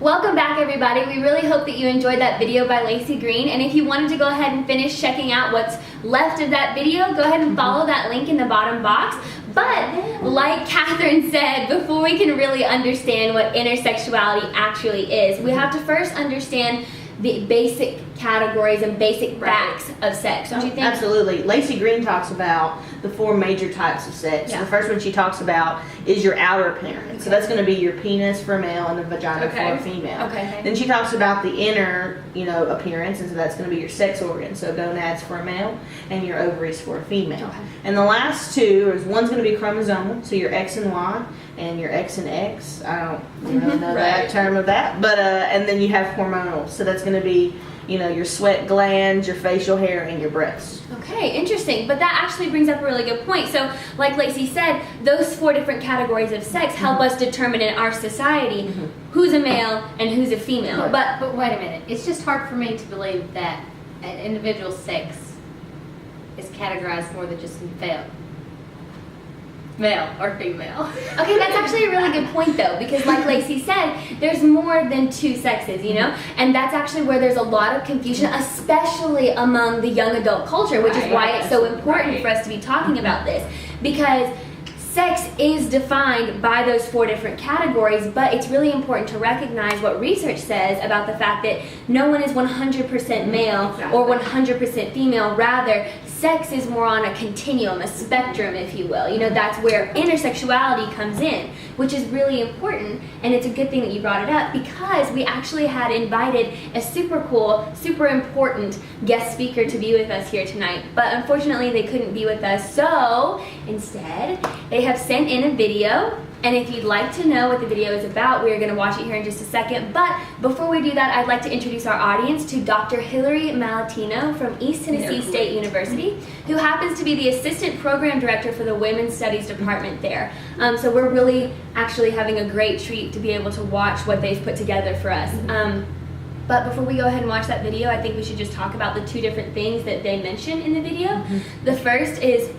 Welcome back, everybody. We really hope that you enjoyed that video by Lacey Green, and if you wanted to go ahead and finish checking out what's left of that video, go ahead and follow that link in the bottom box. But like Catherine said, before we can really understand what intersexuality actually is, we have to first understand the basic categories and basic facts of sex, don't you think? Absolutely. Lacey Green talks about the 4 major types of sex. Yeah. So the first one she talks about is your outer appearance. Okay. So that's going to be your penis for male and the vagina for a female. Okay. Then she talks about the inner, appearance, and so that's going to be your sex organs. So gonads for a male and your ovaries for a female. Okay. And the last two is one's going to be chromosomal, so your X and Y and your X and X. I don't really know that term of that, but and then you have hormonal. So that's going to be your sweat glands, your facial hair, and your breasts. Okay, interesting. But that actually brings up a really good point. So, like Lacey said, those 4 different categories of sex help us determine in our society who's a male and who's a female. But wait a minute. It's just hard for me to believe that an individual sex is categorized more than just male or female. Okay, that's actually a really good point, though, because like Lacey said, there's more than 2 sexes, and that's actually where there's a lot of confusion, especially among the young adult culture, which is why it's so important for us to be talking about this, because sex is defined by those 4 different categories, but it's really important to recognize what research says about the fact that no one is 100% male or 100% female. Rather, sex is more on a continuum, a spectrum, if you will. That's where intersexuality comes in, which is really important, and it's a good thing that you brought it up, because we actually had invited a super cool, super important guest speaker to be with us here tonight, but unfortunately they couldn't be with us, so instead they have sent in a video. And if you'd like to know what the video is about, we're going to watch it here in just a second. But before we do that, I'd like to introduce our audience to Dr. Hillary Malatino from East Tennessee State University, who happens to be the Assistant Program Director for the Women's Studies Department there. So we're really actually having a great treat to be able to watch what they've put together for us. But before we go ahead and watch that video, I think we should just talk about the 2 different things that they mention in the video. The first is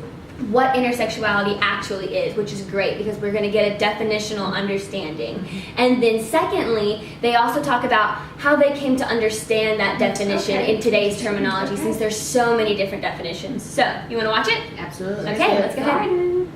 what intersexuality actually is, which is great because we're going to get a definitional understanding. And then secondly, they also talk about how they came to understand that definition in today's terminology, since there's so many different definitions. So, you want to watch it? Absolutely. Okay, let's go ahead.